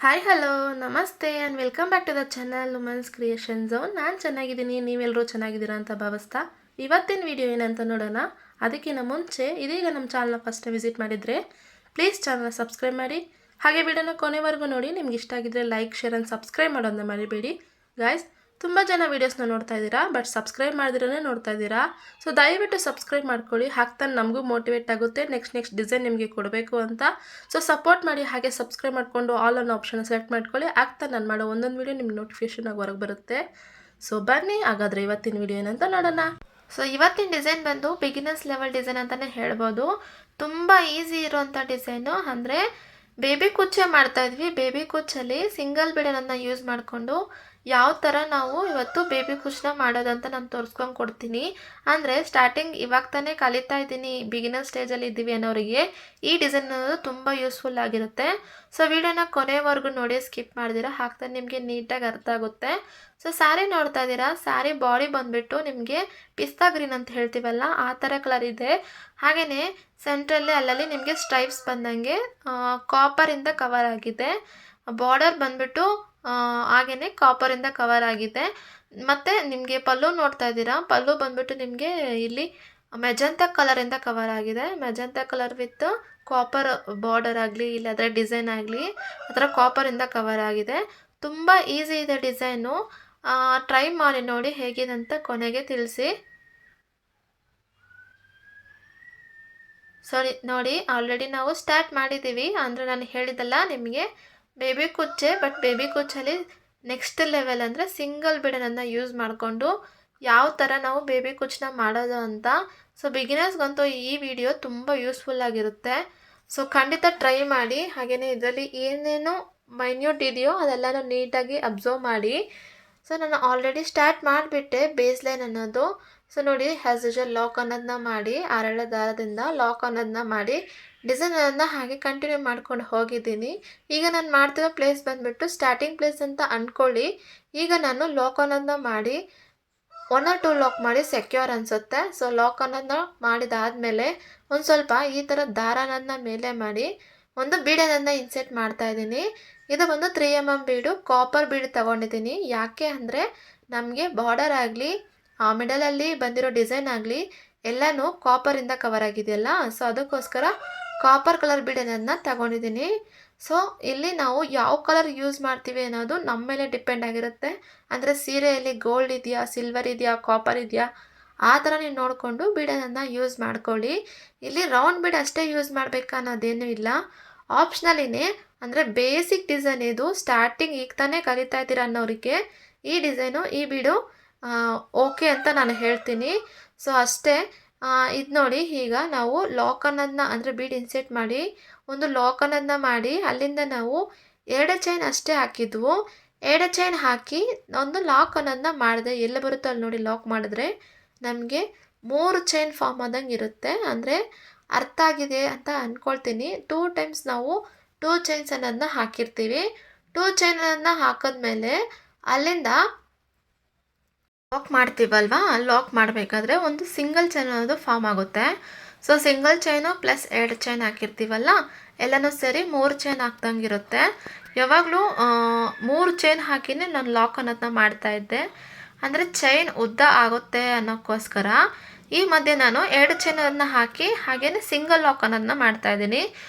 Hi hello ನಮಸ್ತೆ and welcome back to the channel women's creation zone. ನಾನು ಚೆನ್ನಾಗಿದ್ದೀನಿ, ನೀವೆಲ್ಲರೂ ಚೆನ್ನಾಗಿದ್ದೀರಾ ಅಂತ ಭಾವಿಸ್ತಾ ಇವತ್ತಿನ ವಿಡಿಯೋ ಏನಂತ ನೋಡೋಣ. ಅದಕ್ಕಿಂತ ಮುಂಚೆ ಇದೀಗ ನಮ್ಮ ಚಾನಲ್ನ ಫಸ್ಟ್ ವಿಸಿಟ್ ಮಾಡಿದರೆ ಪ್ಲೀಸ್ ಚಾನಲ್ನ ಸಬ್ಸ್ಕ್ರೈಬ್ ಮಾಡಿ, ಹಾಗೆ ವಿಡಿಯೋನ ಕೊನೆವರೆಗೂ ನೋಡಿ. ನಿಮ್ಗೆ ಇಷ್ಟ ಆಗಿದ್ರೆ ಲೈಕ್ ಶೇರ್ ಆ್ಯಂಡ್ ಸಬ್ಸ್ಕ್ರೈಬ್ ಮಾಡೋದನ್ನ ಮರಿಬೇಡಿ ಗಾಯ್ಸ್. ತುಂಬ ಜನ ವೀಡಿಯೋಸ್ನ ನೋಡ್ತಾ ಇದ್ದೀರಾ, ಬಟ್ ಸಬ್ಸ್ಕ್ರೈಬ್ ಮಾಡಿದ್ರೇ ನೋಡ್ತಾ ಇದ್ದೀರಾ. ಸೊ ದಯವಿಟ್ಟು ಸಬ್ಸ್ಕ್ರೈಬ್ ಮಾಡ್ಕೊಳ್ಳಿ, ಹಾಕ್ತಾನೆ ನಮಗೂ ಮೋಟಿವೇಟ್ ಆಗುತ್ತೆ ನೆಕ್ಸ್ಟ್ ಡಿಸೈನ್ ನಿಮಗೆ ಕೊಡಬೇಕು ಅಂತ. ಸೊ ಸಪೋರ್ಟ್ ಮಾಡಿ, ಹಾಗೆ ಸಬ್ಸ್ಕ್ರೈಬ್ ಮಾಡಿಕೊಂಡು ಆಲ್ ಅನ್ನೋ ಆಪ್ಷನ್ ಸೆಲೆಕ್ಟ್ ಮಾಡ್ಕೊಳ್ಳಿ. ಆಗ್ತಾನೆ ನಾನು ಮಾಡೋ ಒಂದೊಂದು ವೀಡಿಯೋ ನಿಮ್ಗೆ ನೋಟಿಫಿಕೇಷನ್ ಆಗಿ ಹೊರಗೆ ಬರುತ್ತೆ. ಸೊ ಬನ್ನಿ ಹಾಗಾದರೆ ಇವತ್ತಿನ ವೀಡಿಯೋ ಏನಂತ ನೋಡೋಣ. ಸೊ ಇವತ್ತಿನ ಡಿಸೈನ್ ಬಂದು ಬಿಗಿನರ್ಸ್ ಲೆವೆಲ್ ಡಿಸೈನ್ ಅಂತಲೇ ಹೇಳ್ಬೋದು. ತುಂಬ ಈಸಿ ಇರೋವಂಥ ಡಿಸೈನು. ಅಂದರೆ ಬೇಬಿ ಕುಚ್ಚೆ ಮಾಡ್ತಾಯಿದ್ವಿ. ಬೇಬಿ ಕುಚ್ಚಲ್ಲಿ ಸಿಂಗಲ್ ಬಿಡನನ್ನು ಯೂಸ್ ಮಾಡಿಕೊಂಡು ಯಾವ ಥರ ನಾವು ಇವತ್ತು ಬೇಬಿ ಕುಚ್ಚನ್ನ ಮಾಡೋದಂತ ನಾನು ತೋರಿಸ್ಕೊಂಡು ಕೊಡ್ತೀನಿ. ಅಂದರೆ ಸ್ಟಾರ್ಟಿಂಗ್ ಇವಾಗ ತಾನೇ ಕಲಿತಾ ಇದ್ದೀನಿ, ಬಿಗಿನರ್ ಸ್ಟೇಜಲ್ಲಿ ಇದ್ದೀವಿ ಅನ್ನೋರಿಗೆ ಈ ಡಿಸೈನ್ ಅನ್ನೋದು ತುಂಬ ಯೂಸ್ಫುಲ್ ಆಗಿರುತ್ತೆ. ಸೊ ವಿಡಿಯೋನ ಕೊನೆವರೆಗೂ ನೋಡಿ, ಸ್ಕಿಪ್ ಮಾಡಿದಿರ ಹಾಕ್ತಾನೆ ನಿಮಗೆ ನೀಟಾಗಿ ಅರ್ಥ ಆಗುತ್ತೆ. ಸೊ ಸ್ಯಾರಿ ನೋಡ್ತಾ ಇದ್ದೀರಾ, ಸ್ಯಾರಿ ಬಾಡಿ ಬಂದುಬಿಟ್ಟು ನಿಮಗೆ ಪಿಸ್ತಾ ಗ್ರೀನ್ ಅಂತ ಹೇಳ್ತೀವಲ್ಲ ಆ ಥರ ಕಲರ್ ಇದೆ. ಹಾಗೆಯೇ ಸೆಂಟ್ರಲ್ಲಿ ಅಲ್ಲಲ್ಲಿ ನಿಮಗೆ ಸ್ಟ್ರೈಪ್ಸ್ ಬಂದಂಗೆ ಕಾಪರಿಂದ ಕವರ್ ಆಗಿದೆ. ಬಾರ್ಡರ್ ಬಂದುಬಿಟ್ಟು ಹಾಗೆಯೇ ಕಾಪರಿಂದ ಕವರ್ ಆಗಿದೆ. ಮತ್ತು ನಿಮಗೆ ಪಲ್ಲು ನೋಡ್ತಾ ಇದ್ದೀರಾ, ಪಲ್ಲು ಬಂದುಬಿಟ್ಟು ನಿಮಗೆ ಇಲ್ಲಿ ಮೆಜಂತಾ ಕಲರಿಂದ ಕವರ್ ಆಗಿದೆ. Magenta colour with copper border ಆಗಲಿ ಇಲ್ಲಾಂದರೆ ಡಿಸೈನ್ ಆಗಲಿ ಆ ಥರ ಕಾಪರಿಂದ ಕವರ್ ಆಗಿದೆ. ತುಂಬ ಈಸಿ ಇದೆ ಡಿಸೈನು. ಟ್ರೈ ಮಾಡಿ ನೋಡಿ ಹೇಗಿದೆ ಅಂತ ಕೊನೆಗೆ ತಿಳಿಸಿ. ಸಾರಿ ನೋಡಿ, ಆಲ್ರೆಡಿ ನಾವು ಸ್ಟಾರ್ಟ್ ಮಾಡಿದ್ದೀವಿ. ಅಂದರೆ ನಾನು ಹೇಳಿದ್ದಲ್ಲ ನಿಮಗೆ ಬೇಬಿ ಕುಚ್ಚೆ, ಬಟ್ ಬೇಬಿ ಕುಚ್ಚಲ್ಲಿ ನೆಕ್ಸ್ಟ್ ಲೆವೆಲ್ ಅಂದರೆ ಸಿಂಗಲ್ ಬಿಡನನ್ನು ಯೂಸ್ ಮಾಡಿಕೊಂಡು ಯಾವ ಥರ ನಾವು ಬೇಬಿ ಕುಚ್ಚನ್ನ ಮಾಡೋದು ಅಂತ. ಸೊ ಬಿಗಿನರ್ಸ್ಗಂತೂ ಈ ವಿಡಿಯೋ ತುಂಬ ಯೂಸ್ಫುಲ್ ಆಗಿರುತ್ತೆ. ಸೊ ಖಂಡಿತ ಟ್ರೈ ಮಾಡಿ. ಹಾಗೆಯೇ ಇದರಲ್ಲಿ ಏನೇನು ಮೈನ್ಯೂಟ್ ಇದೆಯೋ ಅದೆಲ್ಲನೂ ನೀಟಾಗಿ ಅಬ್ಸರ್ವ್ ಮಾಡಿ. ಸೊ ನಾನು ಆಲ್ರೆಡಿ ಸ್ಟಾರ್ಟ್ ಮಾಡಿಬಿಟ್ಟೆ ಬೇಸ್ ಲೈನ್ ಅನ್ನೋದು. ಸೊ ನೋಡಿ, ಆ್ಯಸ್ ಯೂಶುವಲ್ ಲಾಕ್ ಅನ್ನೋದನ್ನ ಮಾಡಿ, ಅರಳ ದಾರದಿಂದ ಲಾಕ್ ಅನ್ನೋದನ್ನ ಮಾಡಿ ಡಿಸೈನನ್ನು ಹಾಗೆ ಕಂಟಿನ್ಯೂ ಮಾಡ್ಕೊಂಡು ಹೋಗಿದ್ದೀನಿ. ಈಗ ನಾನು ಮಾಡ್ತಿರೋ ಪ್ಲೇಸ್ ಬಂದುಬಿಟ್ಟು ಸ್ಟಾರ್ಟಿಂಗ್ ಪ್ಲೇಸ್ ಅಂತ ಅಂದ್ಕೊಳ್ಳಿ. ಈಗ ನಾನು ಲಾಕ್ ಅನ್ನೋದನ್ನ ಮಾಡಿ 1 or 2 ಲಾಕ್ ಮಾಡಿ ಸೆಕ್ಯೂರ್ ಅನಿಸುತ್ತೆ. ಸೊ ಲಾಕ್ ಅನ್ನೋದನ್ನ ಮಾಡಿದಾದಮೇಲೆ ಒಂದು ಸ್ವಲ್ಪ ಈ ಥರ ದಾರನನ್ನು ಮೇಲೆ ಮಾಡಿ ಒಂದು ಬೀಡನನ್ನು ಇನ್ಸೆಟ್ ಮಾಡ್ತಾಯಿದ್ದೀನಿ. ಇದು ಬಂದು 3mm ಬೀಡು, ಕಾಪರ್ ಬೀಡು ತೊಗೊಂಡಿದ್ದೀನಿ. ಯಾಕೆ ಅಂದರೆ ನಮಗೆ ಬಾರ್ಡರ್ ಆಗಲಿ ಮಿಡಲಲ್ಲಿ ಬಂದಿರೋ ಡಿಸೈನ್ ಆಗಲಿ ಎಲ್ಲನೂ ಕಾಪರಿಂದ ಕವರ್ ಆಗಿದೆಯಲ್ಲ, ಸೊ ಅದಕ್ಕೋಸ್ಕರ ಕಾಪರ್ ಕಲರ್ ಬೀಡನನ್ನು ತಗೊಂಡಿದ್ದೀನಿ. ಸೊ ಇಲ್ಲಿ ನಾವು ಯಾವ ಕಲರ್ ಯೂಸ್ ಮಾಡ್ತೀವಿ ಅನ್ನೋದು ನಮ್ಮ ಮೇಲೆ ಡಿಪೆಂಡ್ ಆಗಿರುತ್ತೆ. ಅಂದರೆ ಸೀರೆಯಲ್ಲಿ ಗೋಲ್ಡ್ ಇದೆಯಾ, ಸಿಲ್ವರ್ ಇದೆಯಾ, ಕಾಪರ್ ಇದೆಯಾ ಆ ಥರ ನೀವು ನೋಡಿಕೊಂಡು ಬೀಡನನ್ನು ಯೂಸ್ ಮಾಡ್ಕೊಳ್ಳಿ. ಇಲ್ಲಿ ರೌಂಡ್ ಬೀಡ್ ಅಷ್ಟೇ ಯೂಸ್ ಮಾಡಬೇಕಾ ಅನ್ನೋದೇನೂ ಇಲ್ಲ, ಆಪ್ಷನಲಿನೇ. ಅಂದರೆ ಬೇಸಿಕ್ ಡಿಸೈನ್ ಇದು. ಸ್ಟಾರ್ಟಿಂಗ್ ಈಗ ತಾನೇ ಕಲಿತಾ ಇದ್ದೀರಾ ಅನ್ನೋರಿಗೆ ಈ ಡಿಸೈನು, ಈ ಬೀಡು ಓಕೆ ಅಂತ ನಾನು ಹೇಳ್ತೀನಿ. ಸೊ ಅಷ್ಟೇ. ಇದು ನೋಡಿ, ಈಗ ನಾವು ಲಾಕ್ ಅನ್ನೋದನ್ನ ಅಂದರೆ ಬೀಡ್ ಇನ್ಸೆಟ್ ಮಾಡಿ ಒಂದು ಲಾಕ್ ಅನ್ನೋದನ್ನ ಮಾಡಿ ಅಲ್ಲಿಂದ ನಾವು 2 ಚೈನ್ ಅಷ್ಟೇ ಹಾಕಿದ್ವು. 2 ಚೈನ್ ಹಾಕಿ ಒಂದು ಲಾಕ್ ಅನ್ನೋದನ್ನ ಮಾಡಿದೆ. ಎಲ್ಲ ಬರುತ್ತೋ ಅಲ್ಲಿ ನೋಡಿ, ಲಾಕ್ ಮಾಡಿದ್ರೆ ನಮಗೆ 3 ಚೈನ್ ಫಾರ್ಮ್ ಆದಂಗೆ ಇರುತ್ತೆ. ಅಂದರೆ ಅರ್ಥ ಆಗಿದೆ ಅಂತ ಅಂದ್ಕೊಳ್ತೀನಿ. 2 ಟೈಮ್ಸ್ ನಾವು 2 ಚೈನ್ಸ್ ಅನ್ನೋದನ್ನ ಹಾಕಿರ್ತೀವಿ. 2 ಚೈನ್ ಅನ್ನೋದನ್ನ ಹಾಕಿದ್ಮೇಲೆ ಅಲ್ಲಿಂದ ಲಾಕ್ ಮಾಡ್ತೀವಲ್ವಾ, ಲಾಕ್ ಮಾಡಬೇಕಾದ್ರೆ ಒಂದು ಸಿಂಗಲ್ ಚೈನ್ ಅನ್ನೋದು ಫಾರ್ಮ್ ಆಗುತ್ತೆ. So single chain plus 2 chain ಹಾಕಿರ್ತೀವಲ್ಲ, ಎಲ್ಲನೂ ಸೇರಿ 3 ಚೈನ್ ಹಾಕ್ದಂಗೆ ಇರುತ್ತೆ. ಯಾವಾಗಲೂ 3 ಚೈನ್ ಹಾಕಿನೇ ನಾನು ಲಾಕ್ ಅನ್ನೋದನ್ನ ಮಾಡ್ತಾಯಿದ್ದೆ. ಅಂದರೆ ಚೈನ್ ಉದ್ದ ಆಗುತ್ತೆ ಅನ್ನೋಕ್ಕೋಸ್ಕರ ಈ ಮಧ್ಯೆ ನಾನು 2 ಚೈನ್ ಅದನ್ನ ಹಾಕಿ ಹಾಗೆಯೇ ಸಿಂಗಲ್ ಲಾಕ್ ಅನ್ನೋದನ್ನ ಮಾಡ್ತಾಯಿದ್ದೀನಿ.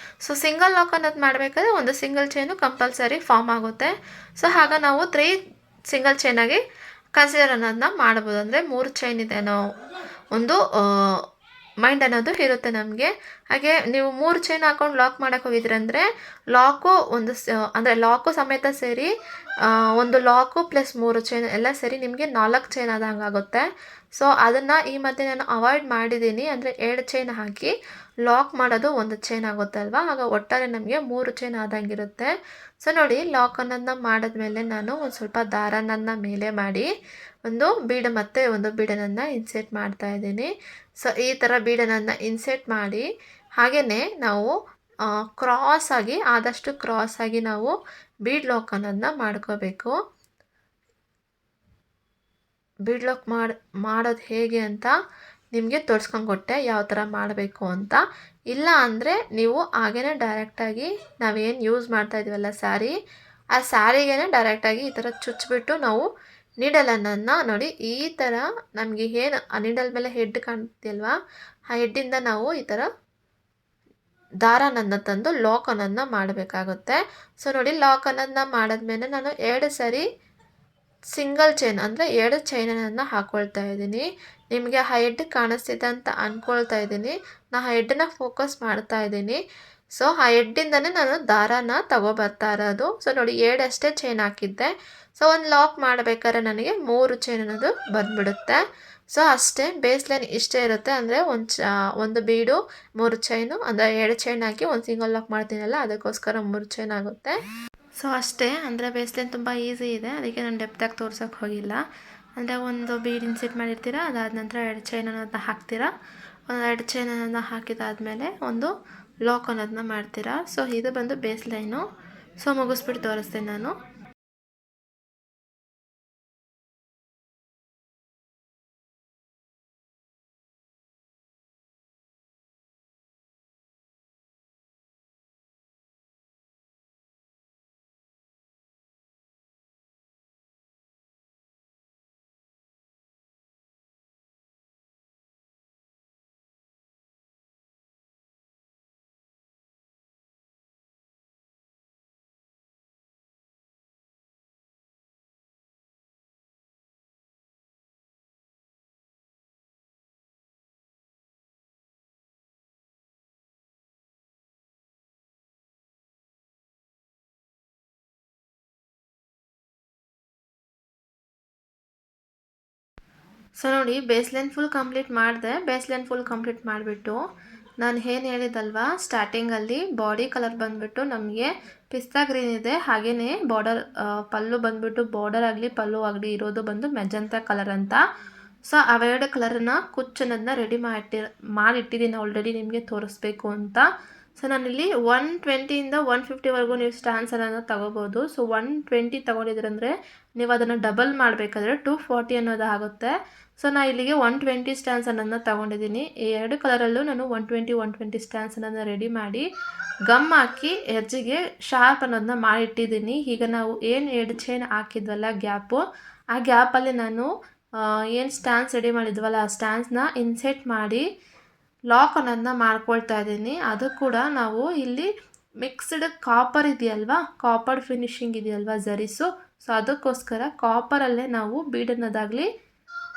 ಸೊ ಸಿಂಗಲ್ ಲಾಕ್ ಅನ್ನೋದು ಮಾಡಬೇಕಾದ್ರೆ ಒಂದು ಸಿಂಗಲ್ ಚೈನು ಕಂಪಲ್ಸರಿ ಫಾರ್ಮ್ ಆಗುತ್ತೆ. ಸೊ ಆಗ ನಾವು 3 ಸಿಂಗಲ್ ಚೈನಾಗಿ ಕನ್ಸಿಡರ್ ಅನ್ನೋದನ್ನ ಮಾಡ್ಬೋದು. ಅಂದರೆ 3 ಚೈನ್ ಇದೆ ಅನ್ನೋ ಒಂದು ಮೈಂಡ್ ಅನ್ನೋದು ಇರುತ್ತೆ ನಮಗೆ. ಹಾಗೆ ನೀವು 3 ಚೈನ್ ಹಾಕೊಂಡು ಲಾಕ್ ಮಾಡೋಕ್ಕೆ ಹೋಗಿದ್ರಂದರೆ ಲಾಕು ಅಂದರೆ ಲಾಕು ಸಮೇತ ಸೇರಿ ಒಂದು ಲಾಕು ಪ್ಲಸ್ 3 ಚೈನ್ ಎಲ್ಲ ಸೇರಿ ನಿಮಗೆ 4 ಚೈನ್ ಆದಂಗೆ ಆಗುತ್ತೆ. ಸೊ ಅದನ್ನು ಈ ಮಧ್ಯೆ ನಾನು ಅವಾಯ್ಡ್ ಮಾಡಿದ್ದೀನಿ. ಅಂದರೆ 2 ಚೈನ್ ಹಾಕಿ ಲಾಕ್ ಮಾಡೋದು 1 ಚೈನ್ ಆಗುತ್ತೆ ಅಲ್ವಾ, ಆಗ ಒಟ್ಟಾರೆ ನಮಗೆ 3 ಚೈನ್ ಆದಂಗಿರುತ್ತೆ. ಸೊ ನೋಡಿ, ಲಾಕ್ ಅನ್ನೋದನ್ನ ಮಾಡಿದ್ಮೇಲೆ ನಾನು ಒಂದು ಸ್ವಲ್ಪ ದಾರನನ್ನು ಮೇಲೆ ಮಾಡಿ ಒಂದು ಬೀಡ ಮತ್ತೆ ಒಂದು ಬೀಡನನ್ನು ಇನ್ಸೆಟ್ ಮಾಡ್ತಾಯಿದ್ದೀನಿ. ಸೊ ಈ ಥರ ಬೀಡನನ್ನು ಇನ್ಸೆಟ್ ಮಾಡಿ ಹಾಗೆಯೇ ನಾವು ಕ್ರಾಸಾಗಿ, ಆದಷ್ಟು ಕ್ರಾಸಾಗಿ ನಾವು ಬೀಡ್ ಲಾಕ್ ಅನ್ನೋದನ್ನ ಮಾಡ್ಕೋಬೇಕು. ಬೀಡ್ ಲಾಕ್ ಮಾಡೋದು ಹೇಗೆ ಅಂತ ನಿಮಗೆ ತೋರಿಸ್ಕೊಂಡು ಕೊಟ್ಟೆ, ಯಾವ ಥರ ಮಾಡಬೇಕು ಅಂತ. ಇಲ್ಲ ಅಂದರೆ ನೀವು ಹಾಗೇ ಡೈರೆಕ್ಟಾಗಿ ನಾವೇನು ಯೂಸ್ ಮಾಡ್ತಾ ಇದ್ದೀವಲ್ಲ ಸ್ಯಾರಿ, ಆ ಸ್ಯಾರಿಗೇ ಡೈರೆಕ್ಟಾಗಿ ಈ ಥರ ಚುಚ್ಚಿಬಿಟ್ಟು ನಾವು ನೀಡಲನ್ನು ನೋಡಿ ಈ ಥರ ನಮಗೆ ಏನು ಆ ನೀಡಲ್ ಮೇಲೆ ಹೆಡ್ ಕಾಣ್ತಿಲ್ವಾ, ಆ ಹೆಡ್ಡಿಂದ ನಾವು ಈ ಥರ ದಾರನನ್ನು ತಂದು ಲಾಕನನ್ನು ಮಾಡಬೇಕಾಗುತ್ತೆ. ಸೊ ನೋಡಿ ಲಾಕನನ್ನು ಮಾಡಿದ್ಮೇಲೆ ನಾನು 2 ಸರಿ ಸಿಂಗಲ್ ಚೈನ್ ಅಂದರೆ 2 ಚೈನನ್ನು ಹಾಕ್ಕೊಳ್ತಾ ಇದ್ದೀನಿ. ನಿಮಗೆ ಆ ಹೆಡ್ ಕಾಣಿಸ್ತಿದೆ ಅಂತ ಅಂದ್ಕೊಳ್ತಾ ಇದ್ದೀನಿ. ನಾನು ಆ ಹೆಡ್ಡನ್ನ ಫೋಕಸ್ ಮಾಡ್ತಾ ಇದ್ದೀನಿ. ಸೊ ಆ ಹೆಡ್ಡಿಂದನೇ ನಾನು ದಾರಾನ ತಗೊಬರ್ತಾ ಇರೋದು. ಸೊ ನೋಡಿ 2 ಅಷ್ಟೇ ಚೈನ್ ಹಾಕಿದ್ದೆ. ಸೊ ಒಂದು ಲಾಕ್ ಮಾಡಬೇಕಾದ್ರೆ ನನಗೆ 3 ಚೈನ್ ಅನ್ನೋದು ಬಂದುಬಿಡುತ್ತೆ. ಸೊ ಅಷ್ಟೇ, ಬೇಸ್ ಲೈನ್ ಇಷ್ಟೇ ಇರುತ್ತೆ. ಅಂದರೆ ಒಂದು ಬೀಡು 3 ಚೈನು ಅಂದರೆ 2 ಚೈನ್ ಹಾಕಿ ಒಂದು ಸಿಂಗಲ್ ಲಾಕ್ ಮಾಡ್ತೀನಲ್ಲ, ಅದಕ್ಕೋಸ್ಕರ 3 ಚೈನ್ ಆಗುತ್ತೆ. ಸೊ ಅಷ್ಟೇ, ಅಂದರೆ ಬೇಸ್ ಲೈನ್ ತುಂಬ ಈಸಿ ಇದೆ, ಅದಕ್ಕೆ ನಾನು ಡೆಪ್ತಾಗಿ ತೋರ್ಸೋಕ್ಕೆ ಹೋಗಿಲ್ಲ. ಅಂದರೆ ಒಂದು ಬೀಡ್ ಇನ್ಸೆಟ್ ಮಾಡಿರ್ತೀರ, ಅದಾದ ನಂತರ 2 ಚೈನ್ ಅನ್ನೋದನ್ನ ಹಾಕ್ತೀರಾ. 2 ಚೈನ್ ಅನ್ನೋದನ್ನ ಹಾಕಿದಾದಮೇಲೆ ಒಂದು ಲಾಕ್ ಅನ್ನೋದನ್ನ ಮಾಡ್ತೀರಾ. ಸೊ ಇದು ಬಂದು ಬೇಸ್ ಲೈನು. ಸೊ ಮುಗಿಸ್ಬಿಟ್ಟು ತೋರಿಸ್ತೀನಿ ನಾನು. ಸೊ ನೋಡಿ ಬೇಸ್ ಲೈನ್ ಫುಲ್ ಕಂಪ್ಲೀಟ್ ಮಾಡಿದೆ. ಬೇಸ್ ಲೈನ್ ಫುಲ್ ಕಂಪ್ಲೀಟ್ ಮಾಡಿಬಿಟ್ಟು ನಾನು ಏನು ಹೇಳಿದಲ್ವಾ ಸ್ಟಾರ್ಟಿಂಗಲ್ಲಿ ಬಾಡಿ ಕಲರ್ ಬಂದುಬಿಟ್ಟು ನಮಗೆ ಪಿಸ್ತಾ ಗ್ರೀನ್ ಇದೆ. ಹಾಗೆಯೇ ಬಾರ್ಡರ್ ಪಲ್ಲು ಬಂದುಬಿಟ್ಟು ಬಾರ್ಡರ್ ಆಗಲಿ ಪಲ್ಲು ಆಗಲಿ ಇರೋದು ಬಂದು ಮೆಜಂತಾ ಕಲರ್ ಅಂತ. ಸೊ ಅವೆರಡು ಕಲರನ್ನ ಕುಚ್ಚನ್ನೋದನ್ನ ರೆಡಿ ಮಾಡಿಟ್ಟಿದ್ದೀನಿ ಆಲ್ರೆಡಿ ನಿಮಗೆ ತೋರಿಸ್ಬೇಕು ಅಂತ. ಸೊ ನಾನಿಲ್ಲಿ 120ಇಂದ 150ವರೆಗೂ ನೀವು ಸ್ಟ್ಯಾನ್ಸನ್ನು ತಗೋಬೋದು. ಸೊ 120 ತೊಗೊಂಡಿದ್ರಂದರೆ ನೀವು ಅದನ್ನು ಡಬಲ್ ಮಾಡಬೇಕಾದ್ರೆ 240 ಅನ್ನೋದು ಆಗುತ್ತೆ. ಸೊ ನಾನು ಇಲ್ಲಿಗೆ 120 ಸ್ಟ್ಯಾನ್ಸ್ ಅನ್ನೋದನ್ನ ತೊಗೊಂಡಿದ್ದೀನಿ. ಈ 2 ಕಲರಲ್ಲೂ ನಾನು 120 ಸ್ಟ್ಯಾನ್ಸ್ ಅನ್ನೋದನ್ನ ರೆಡಿ ಮಾಡಿ ಗಮ್ ಹಾಕಿ ಎಡ್ಜಿಗೆ ಶಾರ್ಪ್ ಅನ್ನೋದನ್ನ ಮಾಡಿಟ್ಟಿದ್ದೀನಿ. ಈಗ ನಾವು ಏನು 2 ಚೈನ್ ಹಾಕಿದ್ವಲ್ಲ ಗ್ಯಾಪು, ಆ ಗ್ಯಾಪಲ್ಲಿ ನಾನು ಏನು ಸ್ಟ್ಯಾನ್ಸ್ ರೆಡಿ ಮಾಡಿದ್ವಲ್ಲ ಆ ಸ್ಟ್ಯಾನ್ಸ್ನ ಇನ್ಸೆಟ್ ಮಾಡಿ ಲಾಕ್ ಅನ್ನೋದನ್ನ ಮಾಡ್ಕೊಳ್ತಾ ಇದ್ದೀನಿ. ಅದು ಕೂಡ ನಾವು ಇಲ್ಲಿ ಮಿಕ್ಸ್ಡ್ ಕಾಪರ್ ಇದೆಯಲ್ವಾ, ಕಾಪರ್ ಫಿನಿಶಿಂಗ್ ಇದೆಯಲ್ವಾ ಝರೀಸು, ಸೊ ಅದಕ್ಕೋಸ್ಕರ ಕಾಪರಲ್ಲೇ ನಾವು ಬೀಡ್ ಅನ್ನೋದಾಗಲಿ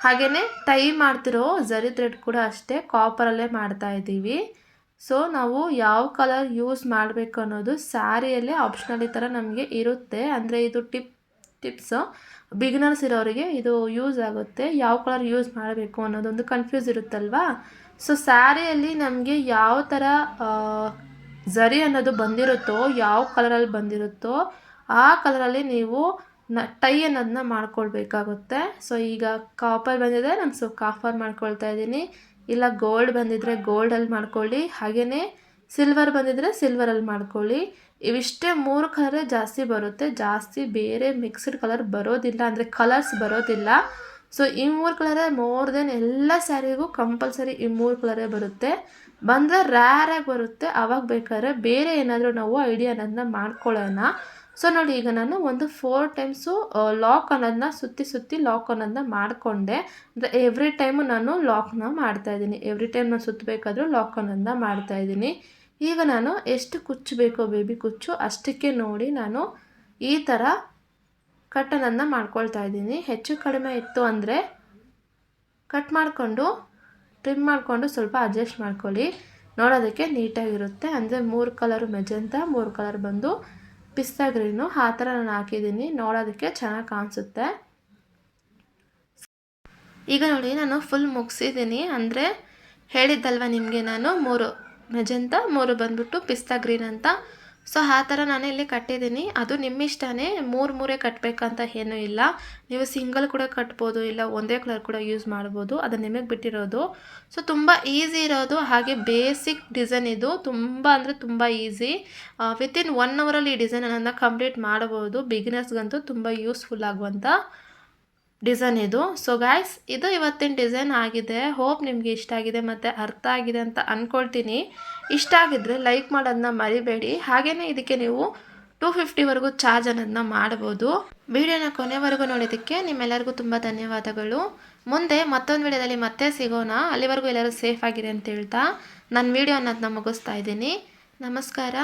ಹಾಗೆಯೇ ಟೈ ಮಾಡ್ತಿರೋ ಝರಿ ಥ್ರೆಡ್ ಕೂಡ ಅಷ್ಟೇ ಕಾಪರಲ್ಲೇ ಮಾಡ್ತಾ ಇದ್ದೀವಿ. ಸೊ ನಾವು ಯಾವ ಕಲರ್ ಯೂಸ್ ಮಾಡಬೇಕು ಅನ್ನೋದು ಸ್ಯಾರಿಯಲ್ಲೇ ಆಪ್ಷನಲ್ ಈ ಥರ ನಮಗೆ ಇರುತ್ತೆ. ಅಂದರೆ ಇದು ಟಿಪ್ಸು ಬಿಗಿನರ್ಸ್ ಇರೋರಿಗೆ ಇದು ಯೂಸ್ ಆಗುತ್ತೆ. ಯಾವ ಕಲರ್ ಯೂಸ್ ಮಾಡಬೇಕು ಅನ್ನೋದೊಂದು ಕನ್ಫ್ಯೂಸ್ ಇರುತ್ತಲ್ವಾ. ಸೊ ಸ್ಯಾರಿಯಲ್ಲಿ ನಮಗೆ ಯಾವ ಥರ ಝರಿ ಅನ್ನೋದು ಬಂದಿರುತ್ತೋ, ಯಾವ ಕಲರಲ್ಲಿ ಬಂದಿರುತ್ತೋ ಆ ಕಲರಲ್ಲಿ ನೀವು ಟೈ ಅನ್ನೋದನ್ನ ಮಾಡ್ಕೊಳ್ಬೇಕಾಗುತ್ತೆ. ಸೊ ಈಗ ಕಾಪರ್ ಬಂದಿದೆ, ನಾನು ಸೊ ಕಾಪರ್ ಮಾಡ್ಕೊಳ್ತಾ ಇದ್ದೀನಿ. ಇಲ್ಲ ಗೋಲ್ಡ್ ಬಂದಿದ್ದರೆ ಗೋಲ್ಡಲ್ಲಿ ಮಾಡ್ಕೊಳ್ಳಿ, ಹಾಗೆಯೇ ಸಿಲ್ವರ್ ಬಂದಿದ್ದರೆ ಸಿಲ್ವರಲ್ಲಿ ಮಾಡ್ಕೊಳ್ಳಿ. ಇವಿಷ್ಟೇ 3 ಕಲರೇ ಜಾಸ್ತಿ ಬರುತ್ತೆ, ಜಾಸ್ತಿ ಬೇರೆ ಮಿಕ್ಸ್ಡ್ ಕಲರ್ ಬರೋದಿಲ್ಲ, ಅಂದರೆ ಕಲರ್ಸ್ ಬರೋದಿಲ್ಲ. ಸೊ ಈ 3 ಕಲರೇ ಮೋರ್ ದೆನ್ ಎಲ್ಲ ಸ್ಯಾರಿಗೂ ಕಂಪಲ್ಸರಿ ಈ 3 ಕಲರೇ ಬರುತ್ತೆ. ಬಂದರೆ ರ್ಯಾರಾಗಿ ಬರುತ್ತೆ, ಆವಾಗ ಬೇಕಾದ್ರೆ ಬೇರೆ ಏನಾದರೂ ನಾವು ಐಡಿಯಾ ಅನ್ನೋದನ್ನ ಮಾಡ್ಕೊಳ್ಳೋಣ. ಸೊ ನೋಡಿ ಈಗ ನಾನು ಒಂದು 4 ಟೈಮ್ಸು ಲಾಕ್ ಅನ್ನೋದನ್ನ ಸುತ್ತಿ ಲಾಕ್ ಅನ್ನೋದನ್ನ ಮಾಡಿಕೊಂಡೆ. ಅಂದರೆ ಎವ್ರಿ ಟೈಮು ನಾನು ಲಾಕ್ನ ಮಾಡ್ತಾಯಿದ್ದೀನಿ, ಎವ್ರಿ ಟೈಮ್ ನಾನು ಸುತ್ತಬೇಕಾದ್ರೂ ಲಾಕ್ ಅನ್ನೋದನ್ನ ಮಾಡ್ತಾಯಿದ್ದೀನಿ. ಈಗ ನಾನು ಎಷ್ಟು ಕುಚ್ಚು ಬೇಕೋ ಬೇಬಿ ಕುಚ್ಚು ಅಷ್ಟಕ್ಕೆ ನೋಡಿ ನಾನು ಈ ಥರ ಕಟ್ಟನನ್ನು ಮಾಡ್ಕೊಳ್ತಾ ಇದ್ದೀನಿ. ಹೆಚ್ಚು ಕಡಿಮೆ ಇತ್ತು ಅಂದರೆ ಕಟ್ ಮಾಡಿಕೊಂಡು ಟ್ರಿಮ್ ಮಾಡಿಕೊಂಡು ಸ್ವಲ್ಪ ಅಡ್ಜಸ್ಟ್ ಮಾಡ್ಕೊಳ್ಳಿ, ನೋಡೋದಕ್ಕೆ ನೀಟಾಗಿರುತ್ತೆ. ಅಂದರೆ 3 ಕಲರು ಮೆಜಂತಾ, 3 ಕಲರ್ ಬಂದು ಪಿಸ್ತಾ ಗ್ರೀನು, ಆ ಥರ ನಾನು ಹಾಕಿದ್ದೀನಿ, ನೋಡೋದಕ್ಕೆ ಚೆನ್ನಾಗಿ ಕಾಣಿಸುತ್ತೆ. ಈಗ ನೋಡಿ ನಾನು ಫುಲ್ ಮುಗಿಸಿದ್ದೀನಿ. ಅಂದರೆ ಹೇಳಿದ್ದಲ್ವ ನಿಮಗೆ ನಾನು 3 ಮೆಜಂತಾ, 3 ಬಂದುಬಿಟ್ಟು ಪಿಸ್ತಾ ಗ್ರೀನ್ ಅಂತ. ಸೊ ಆ ಥರ ನಾನು ಇಲ್ಲಿ ಕಟ್ಟಿದ್ದೀನಿ. ಅದು ನಿಮ್ಮ ಇಷ್ಟನೇ, 3 ಕಟ್ಟಬೇಕಂತ ಏನೂ ಇಲ್ಲ. ನೀವು ಸಿಂಗಲ್ ಕೂಡ ಕಟ್ಬೋದು, ಇಲ್ಲ ಒಂದೇ ಕಲರ್ ಕೂಡ ಯೂಸ್ ಮಾಡ್ಬೋದು, ಅದು ನಿಮಗೆ ಬಿಟ್ಟಿರೋದು. ಸೊ ತುಂಬ ಈಸಿ ಇರೋದು, ಹಾಗೆ ಬೇಸಿಕ್ ಡಿಸೈನ್ ಇದು. ತುಂಬ ಅಂದರೆ ತುಂಬ ಈಸಿ. ವಿತಿನ್ 1 ಅವರಲ್ಲಿ ಈ ಡಿಸೈನನ್ನು ಕಂಪ್ಲೀಟ್ ಮಾಡ್ಬೋದು. ಬಿಗಿನರ್ಸ್ಗಂತೂ ತುಂಬ ಯೂಸ್ಫುಲ್ ಆಗುವಂಥ ಡಿಸೈನ್ ಇದು. ಸೊ ಗಾಯ್ಸ್, ಇದು ಇವತ್ತಿನ ಡಿಸೈನ್ ಆಗಿದೆ. ಹೋಪ್ ನಿಮಗೆ ಇಷ್ಟ ಆಗಿದೆ ಮತ್ತು ಅರ್ಥ ಆಗಿದೆ ಅಂತ ಅಂದ್ಕೊಳ್ತೀನಿ. ಇಷ್ಟ ಆಗಿದ್ದರೆ ಲೈಕ್ ಮಾಡೋದನ್ನ ಮರಿಬೇಡಿ. ಹಾಗೆಯೇ ಇದಕ್ಕೆ ನೀವು 250ವರೆಗೂ ಚಾರ್ಜ್ ಅನ್ನೋದನ್ನ ಮಾಡ್ಬೋದು. ವಿಡಿಯೋನ ಕೊನೆವರೆಗೂ ನೋಡೋದಕ್ಕೆ ನಿಮ್ಮೆಲ್ಲರಿಗೂ ತುಂಬ ಧನ್ಯವಾದಗಳು. ಮುಂದೆ ಮತ್ತೊಂದು ವಿಡಿಯೋದಲ್ಲಿ ಮತ್ತೆ ಸಿಗೋಣ. ಅಲ್ಲಿವರೆಗೂ ಎಲ್ಲರೂ ಸೇಫ್ ಆಗಿರಿ ಅಂತ ಹೇಳ್ತಾ ನನ್ನ ವಿಡಿಯೋ ಅನ್ನೋದನ್ನ ಮುಗಿಸ್ತಾ ಇದ್ದೀನಿ. ನಮಸ್ಕಾರ.